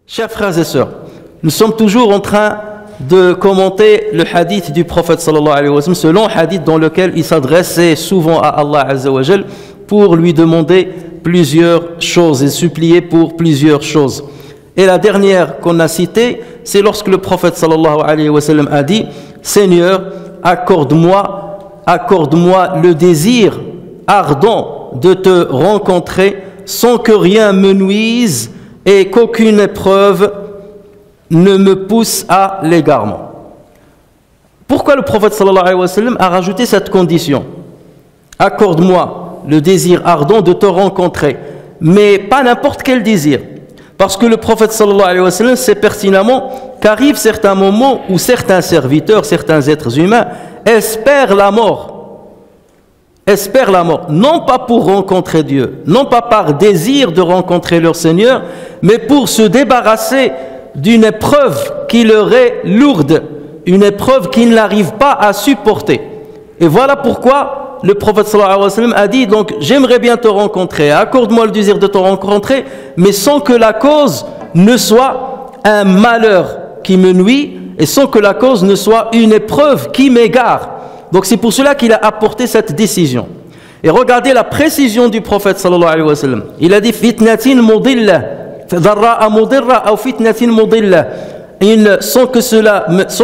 Chers frères et sœurs, nous sommes toujours en train de commenter le hadith du prophète sallallahu alayhi wa sallam, ce long hadith dans lequel il s'adressait souvent à Allah azza wa jal pour lui demander plusieurs choses et supplier pour plusieurs choses. Et la dernière qu'on a citée, c'est lorsque le prophète sallallahu alayhi wa sallam a dit: Seigneur, accorde-moi le désir ardent de te rencontrer sans que rien me nuise et qu'aucune épreuve ne me pousse à l'égarement. Pourquoi le prophète sallallahu alayhi wa sallam a rajouté cette condition? Accorde-moi le désir ardent de te rencontrer, mais pas n'importe quel désir. Parce que le prophète sallallahu alayhi wa sallam sait pertinemment qu'arrivent certains moments où certains serviteurs, certains êtres humains espèrent la mort. Espèrent la mort, non pas pour rencontrer Dieu, non pas par désir de rencontrer leur Seigneur, mais pour se débarrasser d'une épreuve qui leur est lourde, une épreuve qu'ils n'arrivent pas à supporter. Et voilà pourquoi le prophète sallallahu alayhi wa sallam a dit: donc j'aimerais bien te rencontrer, accorde-moi le désir de te rencontrer, mais sans que la cause ne soit un malheur qui me nuit et sans que la cause ne soit une épreuve qui m'égare. Donc c'est pour cela qu'il a apporté cette décision. Et regardez la précision du prophète sallallahu alayhi wa sallam. Il a dit: fitnatin mudilla, dharra'a mudirra ou fitnatin mudilla, sans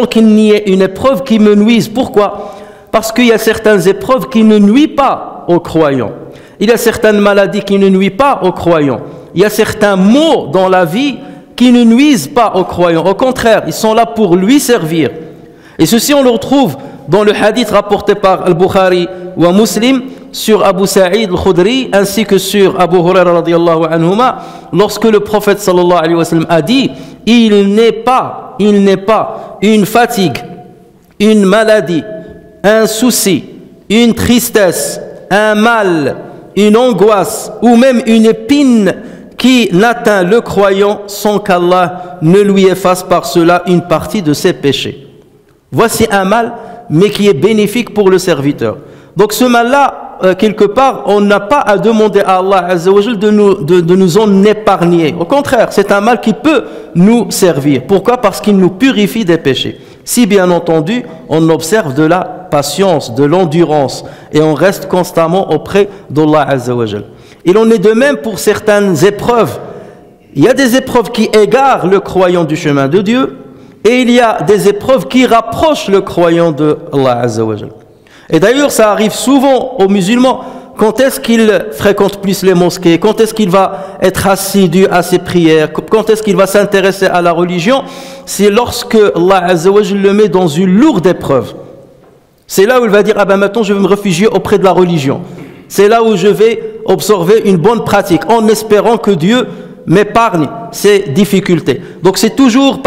qu'il n'y ait une épreuve qui me nuise. Pourquoi? Parce qu'il y a certaines épreuves qui ne nuisent pas aux croyants. Il y a certaines maladies qui ne nuisent pas aux croyants. Il y a certains maux dans la vie qui ne nuisent pas aux croyants. Au contraire, ils sont là pour lui servir. Et ceci, on le retrouve dans le hadith rapporté par Al-Bukhari ou Muslim sur Abu Sa'id Al-Khudri ainsi que sur Abu Huraira radiyallahu anhuma, lorsque le prophète sallallahu alayhi wa sallam a dit: il n'est pas une fatigue, une maladie, un souci, une tristesse, un mal, une angoisse ou même une épine qui n'atteint le croyant sans qu'Allah ne lui efface par cela une partie de ses péchés. Voici un mal, mais qui est bénéfique pour le serviteur. Donc ce mal-là, quelque part, on n'a pas à demander à Allah Azza wa Jal de nous en épargner. Au contraire, c'est un mal qui peut nous servir. Pourquoi? Parce qu'il nous purifie des péchés. Si bien entendu, on observe de la patience, de l'endurance, et on reste constamment auprès d'Allah Azza wa Jal. Il en est de même pour certaines épreuves. Il y a des épreuves qui égarent le croyant du chemin de Dieu, et il y a des épreuves qui rapprochent le croyant de Allah Azza wa Jal. Et d'ailleurs, ça arrive souvent aux musulmans. Quand est-ce qu'il fréquente plus les mosquées? Quand est-ce qu'il va être assidu à ses prières? Quand est-ce qu'il va s'intéresser à la religion? C'est lorsque Allah Azza wa Jal le met dans une lourde épreuve. C'est là où il va dire: ah ben maintenant je vais me réfugier auprès de la religion. C'est là où je vais observer une bonne pratique, en espérant que Dieu m'épargne ces difficultés. Donc c'est toujours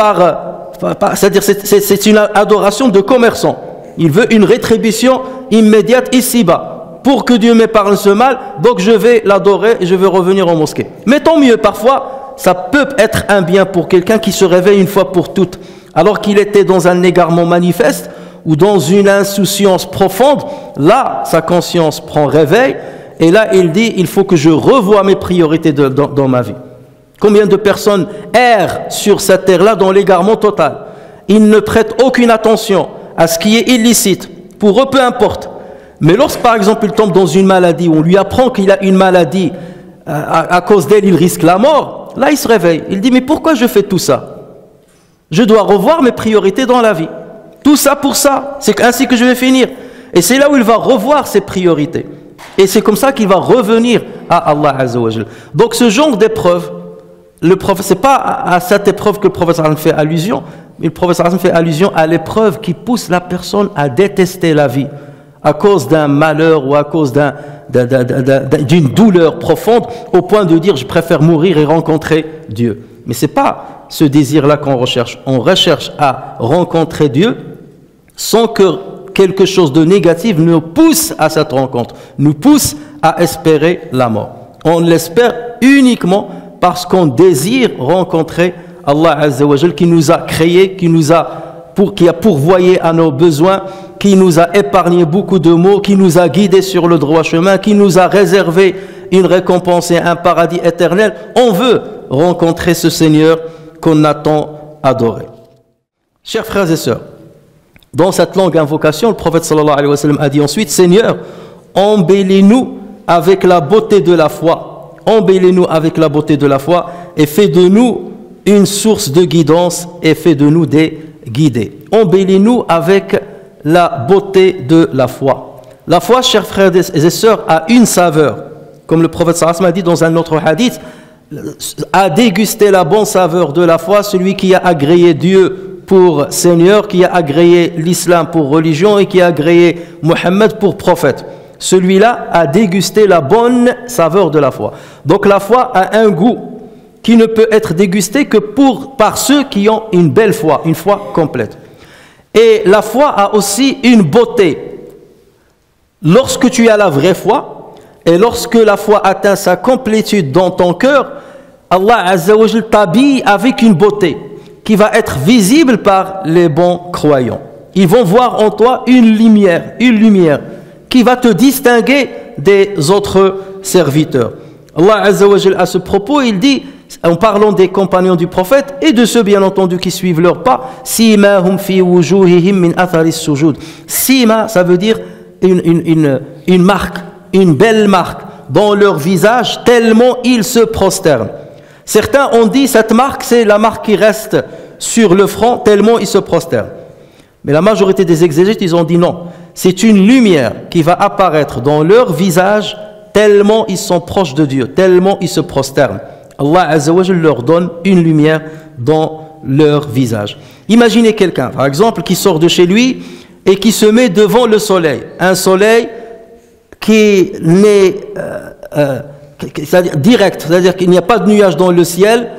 c'est-à-dire c'est une adoration de commerçant. Il veut une rétribution immédiate ici-bas. Pour que Dieu m'épargne ce mal, donc je vais l'adorer et je vais revenir en mosquée. Mais tant mieux, parfois, ça peut être un bien pour quelqu'un qui se réveille une fois pour toutes, alors qu'il était dans un égarement manifeste ou dans une insouciance profonde. Là, sa conscience prend réveil et là, il dit: il faut que je revoie mes priorités dans ma vie. Combien de personnes errent sur cette terre-là dans l'égarement total? Ils ne prêtent aucune attention à ce qui est illicite. Pour eux, peu importe. Mais lorsque, par exemple, il tombe dans une maladie, où on lui apprend qu'il a une maladie, à cause d'elle, il risque la mort, là, il se réveille. Il dit: mais pourquoi je fais tout ça? Je dois revoir mes priorités dans la vie. Tout ça pour ça. C'est ainsi que je vais finir. Et c'est là où il va revoir ses priorités. Et c'est comme ça qu'il va revenir à Allah Azza wa Jal. Donc, ce genre d'épreuve, ce n'est pas à cette épreuve que le prophète fait allusion, mais le prophète fait allusion à l'épreuve qui pousse la personne à détester la vie, à cause d'un malheur ou à cause d'une douleur profonde, au point de dire je préfère mourir et rencontrer Dieu. Mais ce n'est pas ce désir-là qu'on recherche. On recherche à rencontrer Dieu sans que quelque chose de négatif nous pousse à cette rencontre, nous pousse à espérer la mort. On l'espère uniquement parce qu'on désire rencontrer Allah Azza wa Jal qui nous a créés, qui a pourvoyé à nos besoins, qui nous a épargné beaucoup de maux, qui nous a guidés sur le droit chemin, qui nous a réservé une récompense et un paradis éternel. On veut rencontrer ce Seigneur qu'on a tant adoré. Chers frères et sœurs, dans cette longue invocation, le prophète sallallahu alayhi wa sallam a dit ensuite: Seigneur, embellis-nous avec la beauté de la foi. Embellis-nous avec la beauté de la foi et fais de nous une source de guidance et fais de nous des guidés. Embellis-nous avec la beauté de la foi. La foi, chers frères et sœurs, a une saveur. Comme le prophète sallallahu alayhi wa sallam a dit dans un autre hadith, a dégusté la bonne saveur de la foi celui qui a agréé Dieu pour Seigneur, qui a agréé l'islam pour religion et qui a agréé Mohammed pour prophète. Celui-là a dégusté la bonne saveur de la foi. Donc la foi a un goût qui ne peut être dégusté que par ceux qui ont une belle foi, une foi complète. Et la foi a aussi une beauté. Lorsque tu as la vraie foi et lorsque la foi atteint sa complétude dans ton cœur, Allah Azza wa Jal t'habille avec une beauté qui va être visible par les bons croyants. Ils vont voir en toi une lumière qui va te distinguer des autres serviteurs. Allah Azza wa Jal, à ce propos, il dit, en parlant des compagnons du prophète et de ceux bien entendu qui suivent leurs pas, simahum fi wujuhihim min athari sujud. Sima, ça veut dire une marque, une belle marque dans leur visage tellement ils se prosternent. Certains ont dit cette marque c'est la marque qui reste sur le front tellement ils se prosternent. Mais la majorité des exégètes ils ont dit non, c'est une lumière qui va apparaître dans leur visage tellement ils sont proches de Dieu, tellement ils se prosternent. Allah Azza wa Jal leur donne une lumière dans leur visage. Imaginez quelqu'un par exemple qui sort de chez lui et qui se met devant le soleil, un soleil qui n'est c'est-à-dire direct, c'est-à-dire qu'il n'y a pas de nuage dans le ciel,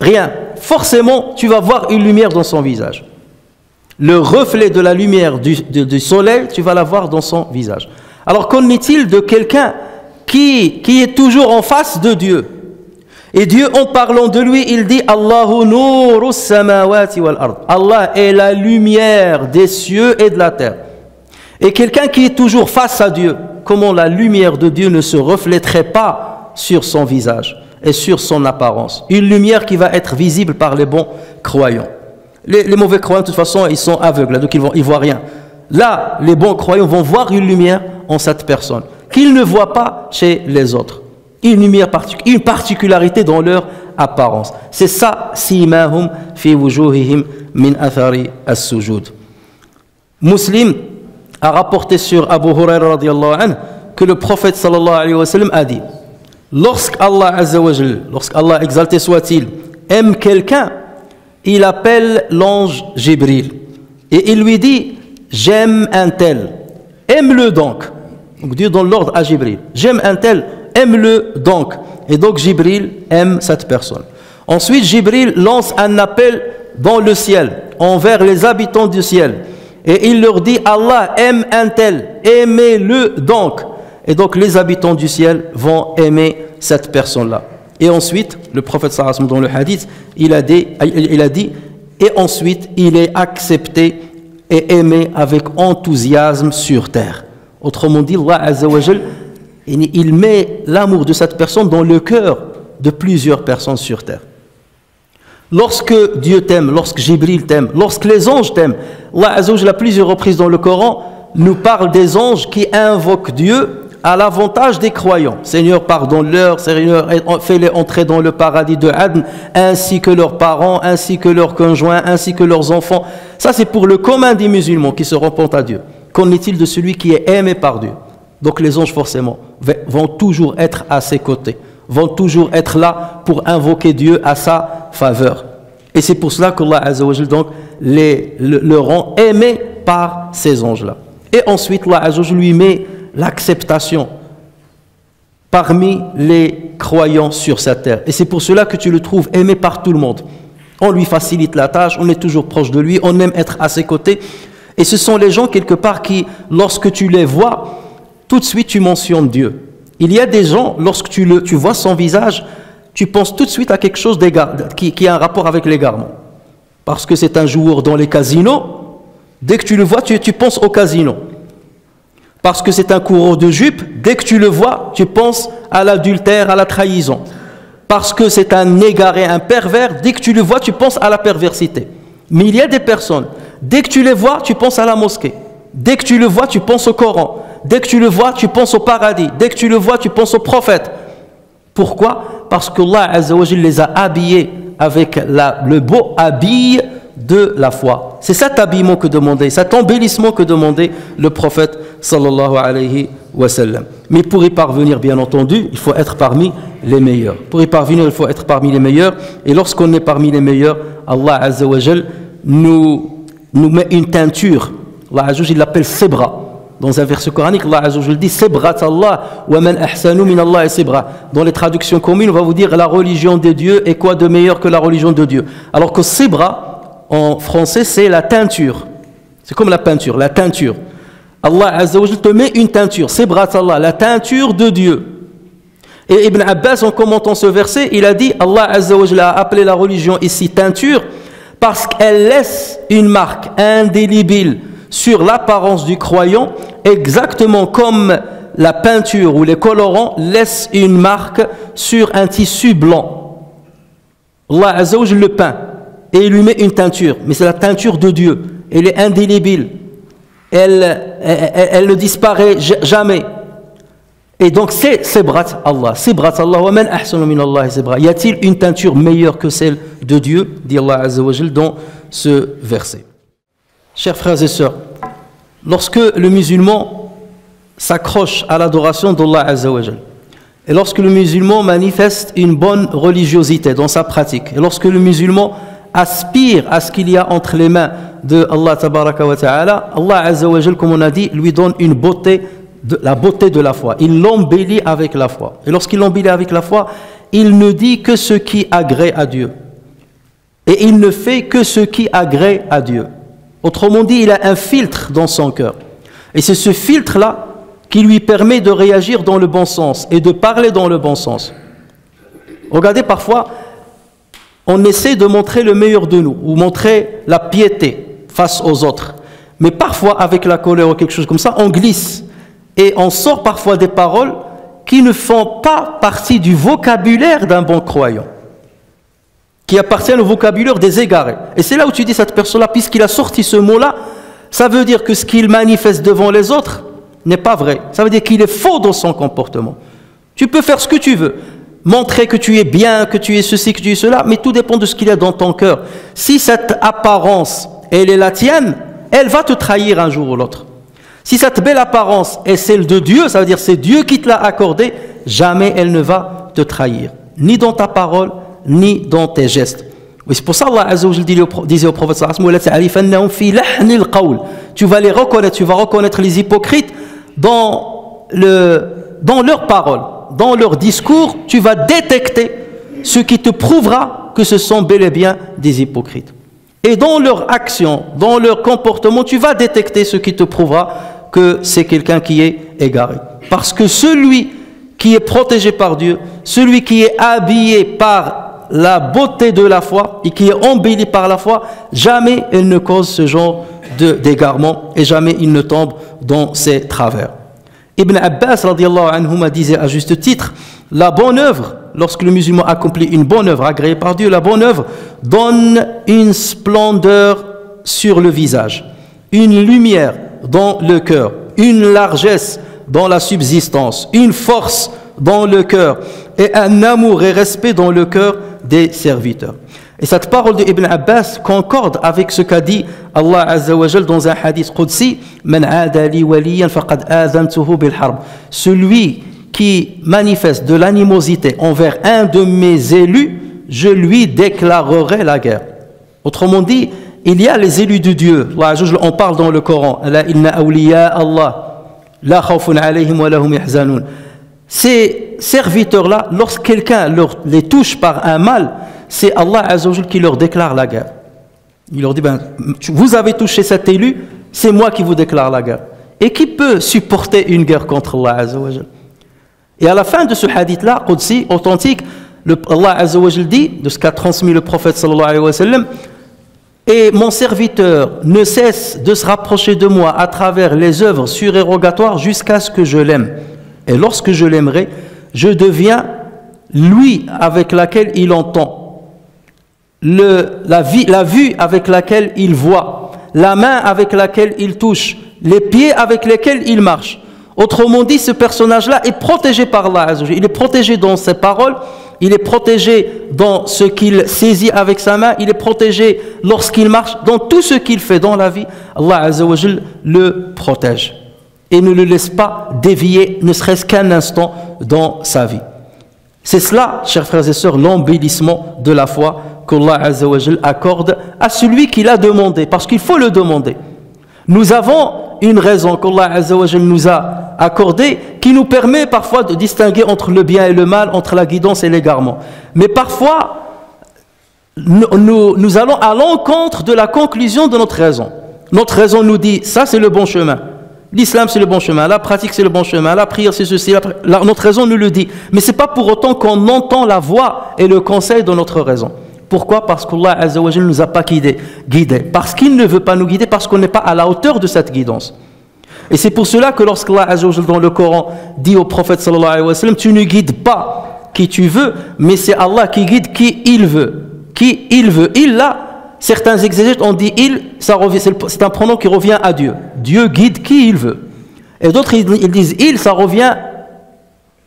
rien. Forcément, tu vas voir une lumière dans son visage. Le reflet de la lumière du soleil, tu vas la voir dans son visage. Alors qu'en est-il de quelqu'un qui est toujours en face de Dieu? Et Dieu, en parlant de lui, il dit Allahu nurus samawati wal ard. Allah est la lumière des cieux et de la terre. Et quelqu'un qui est toujours face à Dieu, comment la lumière de Dieu ne se reflèterait pas sur son visage et sur son apparence? Une lumière qui va être visible par les bons croyants. Les mauvais croyants, de toute façon, ils sont aveugles, donc ils voient rien. Là, les bons croyants vont voir une lumière en cette personne qu'ils ne voient pas chez les autres. Une lumière une particularité dans leur apparence. C'est ça, simahum fi wujuhihim min athari as-sujud. Muslim a rapporté sur Abu Huraira radiyallahu anhu que le prophète sallallahu alayhi wa sallam a dit: lorsqu'Allah Azza wa Jal, lorsqu'Allah exalté soit-il aime quelqu'un, il appelle l'ange Jibril et il lui dit: j'aime un tel, aime-le donc. Donc Dieu donne l'ordre à Jibril: j'aime un tel, aime-le donc. Et donc Jibril aime cette personne. Ensuite Jibril lance un appel dans le ciel envers les habitants du ciel et il leur dit: Allah aime un tel, aimez-le donc. Et donc les habitants du ciel vont aimer cette personne-là. Et ensuite, le prophète sallallahu alayhi wa sallam dans le hadith, il a dit et ensuite il est accepté et aimé avec enthousiasme sur terre. Autrement dit, Allah Azza wa Jal, il met l'amour de cette personne dans le cœur de plusieurs personnes sur terre. Lorsque Dieu t'aime, lorsque Jibril t'aime, lorsque les anges t'aiment, Allah Azza wa Jal à plusieurs reprises dans le Coran nous parle des anges qui invoquent Dieu à l'avantage des croyants. Seigneur, pardonne-leur, Seigneur, fais-les entrer dans le paradis de Adn, ainsi que leurs parents, ainsi que leurs conjoints, ainsi que leurs enfants. Ça, c'est pour le commun des musulmans qui se repentent à Dieu. Qu'en est-il de celui qui est aimé par Dieu? Donc les anges, forcément, vont toujours être à ses côtés, vont toujours être là pour invoquer Dieu à sa faveur. Et c'est pour cela qu'Allah Azza wa Jal donc le rend aimé par ces anges-là. Et ensuite, Allah Azza wa Jalla lui met l'acceptation parmi les croyants sur sa terre. Et c'est pour cela que tu le trouves aimé par tout le monde. On lui facilite la tâche, on est toujours proche de lui, on aime être à ses côtés. Et ce sont les gens quelque part qui, lorsque tu les vois, tout de suite tu mentionnes Dieu. Il y a des gens, lorsque tu vois son visage, tu penses tout de suite à quelque chose qui a un rapport avec l'égarement. Parce que c'est un joueur dans les casinos, dès que tu le vois, tu penses au casino. Parce que c'est un coureur de jupe, dès que tu le vois, tu penses à l'adultère, à la trahison. Parce que c'est un égaré, un pervers, dès que tu le vois, tu penses à la perversité. Mais il y a des personnes, dès que tu les vois, tu penses à la mosquée. Dès que tu le vois, tu penses au Coran. Dès que tu le vois, tu penses au paradis. Dès que tu le vois, tu penses au prophète. Pourquoi? Parce que Allah Azza wa Jalla les a habillés avec le beau habit de la foi. C'est cet habillement que demandait, cet embellissement que demandait le prophète sallallahu alayhi wa sallam. Mais pour y parvenir, bien entendu, il faut être parmi les meilleurs. Pour y parvenir, il faut être parmi les meilleurs. Et lorsqu'on est parmi les meilleurs, Allah Azza wa Jalla nous met une teinture. Allah Azza wa Jalla l'appelle Sibra. Dans un verset coranique, Allah Azza wa Jalla dit Sibrat Allah wa man ahsanu min Allah sibra. Dans les traductions communes, on va vous dire la religion de Dieu est quoi de meilleur que la religion de Dieu. Alors que Sibra, en français, c'est la teinture. C'est comme la peinture, la teinture. Allah Azza wa Jalla te met une teinture. Sibrat Allah, la teinture de Dieu. Et Ibn Abbas, en commentant ce verset, il a dit Allah Azza wa Jalla a appelé la religion ici teinture parce qu'elle laisse une marque indélébile sur l'apparence du croyant, exactement comme la peinture ou les colorants laissent une marque sur un tissu blanc. Allah Azza wa Jalla le peint et il lui met une teinture, mais c'est la teinture de Dieu. Elle est indélébile, elle ne disparaît jamais. Et donc c'est Sibrat Allah. Sibrat Allah wa man ahsanu min Allah sibra. Y a-t-il une teinture meilleure que celle de Dieu, dit Allah Azza wa Jalla dans ce verset. Chers frères et sœurs, lorsque le musulman s'accroche à l'adoration d'Allah Azza wa Jalla, et lorsque le musulman manifeste une bonne religiosité dans sa pratique, et lorsque le musulman aspire à ce qu'il y a entre les mains de Allah tabaraka wa ta'ala, Allah Azza wa Jalla, comme on a dit, lui donne une beauté, la beauté de la foi. Il l'embellit avec la foi. Et lorsqu'il l'embellit avec la foi, il ne dit que ce qui agrée à Dieu. Et il ne fait que ce qui agrée à Dieu. Autrement dit, il a un filtre dans son cœur. Et c'est ce filtre-là qui lui permet de réagir dans le bon sens et de parler dans le bon sens. Regardez, parfois, on essaie de montrer le meilleur de nous ou montrer la piété face aux autres. Mais parfois, avec la colère ou quelque chose comme ça, on glisse. Et on sort parfois des paroles qui ne font pas partie du vocabulaire d'un bon croyant, qui appartiennent au vocabulaire des égarés. Et c'est là où tu dis, cette personne-là, puisqu'il a sorti ce mot-là, ça veut dire que ce qu'il manifeste devant les autres n'est pas vrai. Ça veut dire qu'il est faux dans son comportement. Tu peux faire ce que tu veux, montrer que tu es bien, que tu es ceci, que tu es cela, mais tout dépend de ce qu'il y a dans ton cœur. Si cette apparence, elle est la tienne, elle va te trahir un jour ou l'autre. Si cette belle apparence est celle de Dieu, ça veut dire c'est Dieu qui te l'a accordée, jamais elle ne va te trahir, ni dans ta parole, ni dans tes gestes. Oui, c'est pour ça Allah Azza wa Jalla disait au prophète sallallahu alayhi wa sallam, tu vas les reconnaître, tu vas reconnaître les hypocrites dans leurs paroles, dans leur discours, tu vas détecter ce qui te prouvera que ce sont bel et bien des hypocrites. Et dans leur action, dans leur comportement, tu vas détecter ce qui te prouvera que c'est quelqu'un qui est égaré. Parce que celui qui est protégé par Dieu, celui qui est habillé par la beauté de la foi et qui est embelli par la foi, jamais il ne cause ce genre d'égarement et jamais il ne tombe dans ses travers. Ibn Abbas radiallahu anhuma disait à juste titre, la bonne œuvre, lorsque le musulman accomplit une bonne œuvre agréée par Dieu, la bonne œuvre donne une splendeur sur le visage, une lumière dans le cœur, une largesse dans la subsistance, une force dans le cœur et un amour et respect dans le cœur des serviteurs. Et cette parole de Ibn Abbas concorde avec ce qu'a dit Allah Azza wa Jal dans un hadith Qudsi, Man aada li waliyan faqad azantuhu bil harb. Celui qui manifeste de l'animosité envers un de mes élus, je lui déclarerai la guerre. Autrement dit, il y a les élus de Dieu. On parle dans le Coran. Ces serviteurs-là, lorsque quelqu'un les touche par un mal, c'est Allah Azza wa Jal qui leur déclare la guerre. Il leur dit, vous avez touché cet élu, c'est moi qui vous déclare la guerre. Et qui peut supporter une guerre contre Allah Azza wa Jal? Et à la fin de ce hadith-là, Qudsi, authentique, Allah Azza wa Jal dit, de ce qu'a transmis le prophète sallallahu alayhi wa sallam, et mon serviteur ne cesse de se rapprocher de moi à travers les œuvres surérogatoires jusqu'à ce que je l'aime. Et lorsque je l'aimerai, je deviens l'ouïe avec laquelle il entend, la vue avec laquelle il voit, la main avec laquelle il touche, les pieds avec lesquels il marche. Autrement dit, ce personnage-là est protégé par Allah. Il est protégé dans ses paroles, il est protégé dans ce qu'il saisit avec sa main, il est protégé lorsqu'il marche, dans tout ce qu'il fait dans la vie. Allah Azza wa Jal le protège et ne le laisse pas dévier, ne serait-ce qu'un instant dans sa vie. C'est cela, chers frères et sœurs, l'embellissement de la foi qu'Allah Azza wa Jal accorde à celui qui l'a demandé, parce qu'il faut le demander. Nous avons une raison qu'Allah Azza wa Jal nous a accordée qui nous permet parfois de distinguer entre le bien et le mal, entre la guidance et l'égarement. Mais parfois, nous allons à l'encontre de la conclusion de notre raison. Notre raison nous dit, ça c'est le bon chemin. L'islam c'est le bon chemin, la pratique c'est le bon chemin, la prière c'est ceci, notre raison nous le dit. Mais ce n'est pas pour autant qu'on entend la voix et le conseil de notre raison. Pourquoi? Parce qu'Allah Azza wa Jal ne nous a pas guidés. Parce qu'il ne veut pas nous guider, parce qu'on n'est pas à la hauteur de cette guidance. Et c'est pour cela que lorsqu'Allah Azza wa Jal dans le Coran dit au prophète sallallahu alayhi wa sallam, tu ne guides pas qui tu veux, mais c'est Allah qui guide qui il veut. Qui il veut. Il là, certains exégètes ont dit il, c'est un pronom qui revient à Dieu. Dieu guide qui il veut. Et d'autres ils disent il, ça revient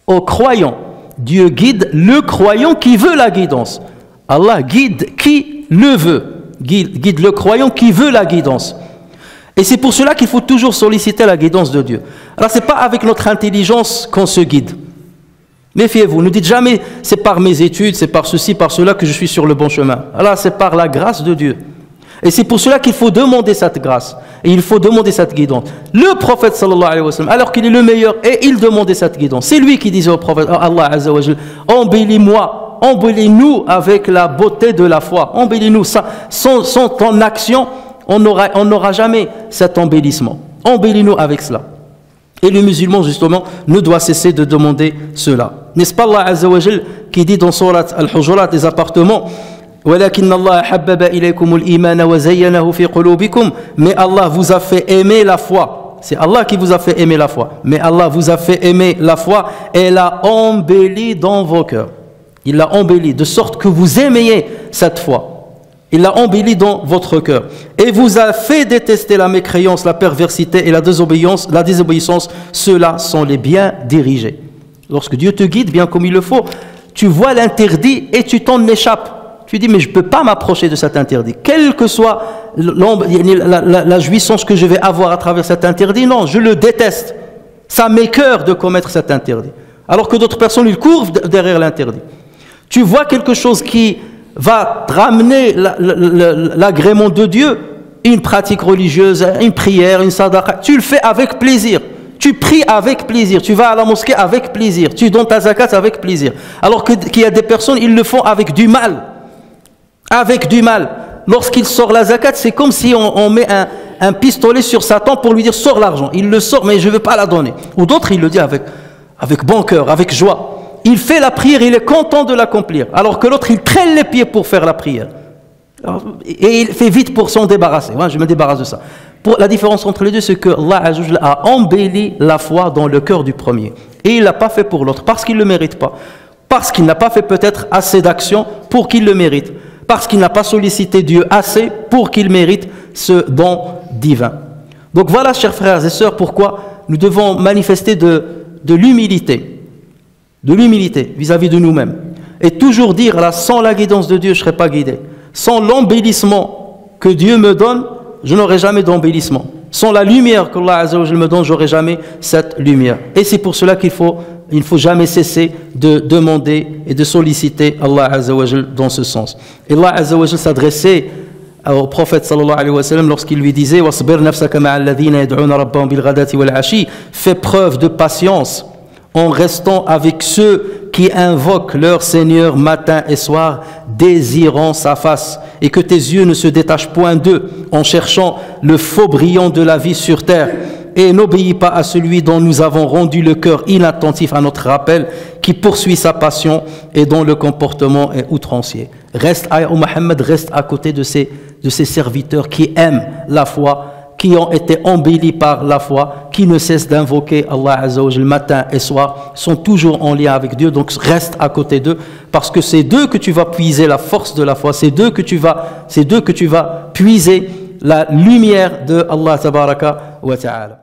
au croyant. Dieu guide le croyant qui veut la guidance. Allah guide qui le veut, guide le croyant qui veut la guidance. Et c'est pour cela qu'il faut toujours solliciter la guidance de Dieu. Alors ce n'est pas avec notre intelligence qu'on se guide. Méfiez-vous, ne dites jamais c'est par mes études, c'est par ceci, par cela que je suis sur le bon chemin. Alors c'est par la grâce de Dieu. Et c'est pour cela qu'il faut demander cette grâce. Et il faut demander cette guidance. Le prophète sallallahu alayhi wa sallam, alors qu'il est le meilleur, et il demandait cette guidance. C'est lui qui disait au prophète, oh Allah Azza wa Jal, embellis-moi. Embellis-nous avec la beauté de la foi. Embellis-nous. Sans ton action, on n'aura jamais cet embellissement. Embellis-nous avec cela. Et le musulman, justement, ne doit cesser de demander cela. N'est-ce pas Allah Azza wa Jal qui dit dans Surat Al-Hujurat, les appartements, وَلَكِنَّ اللَّهَ حَبَّبَ إِلَيْكُمُ الْإِيمَانَ وَزَيَّنَهُ فِي قُلُوبِكُمْ. Mais Allah vous a fait aimer la foi. C'est Allah qui vous a fait aimer la foi. Mais Allah vous a fait aimer la foi et l'a embellie dans vos cœurs. Il l'a embelli de sorte que vous aimiez cette foi. Il l'a embelli dans votre cœur. Et vous a fait détester la mécréance, la perversité et la désobéissance. Ceux-là sont les bien dirigés. Lorsque Dieu te guide bien comme il le faut, tu vois l'interdit et tu t'en échappes. Tu dis mais je ne peux pas m'approcher de cet interdit. Quelle que soit la jouissance que je vais avoir à travers cet interdit, non, je le déteste. Ça m'écoeure de commettre cet interdit. Alors que d'autres personnes, ils courent derrière l'interdit. Tu vois quelque chose qui va te ramener l'agrément de Dieu, une pratique religieuse, une prière, une sadaqa, tu le fais avec plaisir. Tu pries avec plaisir, tu vas à la mosquée avec plaisir, tu donnes ta zakat avec plaisir. Alors qu'il y a des personnes, ils le font avec du mal. Avec du mal. Lorsqu'il sort la zakat, c'est comme si on met un pistolet sur sa tempe pour lui dire sors l'argent. Il le sort, mais je ne veux pas la donner. Ou d'autres, il le dit avec bon cœur, avec joie. Il fait la prière, il est content de l'accomplir. Alors que l'autre, il traîne les pieds pour faire la prière. Et il fait vite pour s'en débarrasser. Ouais, je me débarrasse de ça. La différence entre les deux, c'est que Allah a embelli la foi dans le cœur du premier. Et il ne l'a pas fait pour l'autre, parce qu'il ne le mérite pas. Parce qu'il n'a pas fait peut-être assez d'actions pour qu'il le mérite. Parce qu'il n'a pas sollicité Dieu assez pour qu'il mérite ce don divin. Donc voilà, chers frères et sœurs, pourquoi nous devons manifester de l'humilité. De l'humilité vis-à-vis de nous-mêmes. Et toujours dire, là, sans la guidance de Dieu, je ne serai pas guidé. Sans l'embellissement que Dieu me donne, je n'aurai jamais d'embellissement. Sans la lumière que Allah Azza wa Jal me donne, je n'aurai jamais cette lumière. Et c'est pour cela qu'il ne faut jamais cesser de demander et de solliciter Allah Azza wa Jal dans ce sens. Et Allah Azza wa Jal s'adressait au prophète sallallahu alayhi wa sallam lorsqu'il lui disait وَاصْبِرْ نَفْسَكَ مَعَ الَّذِينَ يَدْعُونَ رَبَّهُمْ بِالْغَدَاةِ وَالْعَشِيِّ fais preuve de patience en restant avec ceux qui invoquent leur Seigneur matin et soir, désirant sa face, et que tes yeux ne se détachent point d'eux en cherchant le faux brillant de la vie sur terre. Et n'obéis pas à celui dont nous avons rendu le cœur inattentif à notre rappel, qui poursuit sa passion et dont le comportement est outrancier. Reste, Mohammed, reste à côté de ces serviteurs qui aiment la foi, qui ont été embellis par la foi, qui ne cessent d'invoquer Allah Azza wa Jal matin et soir, sont toujours en lien avec Dieu. Donc reste à côté d'eux, parce que c'est d'eux que tu vas puiser la force de la foi, c'est d'eux que tu vas puiser la lumière de Allah Tabaraka wa Ta'ala.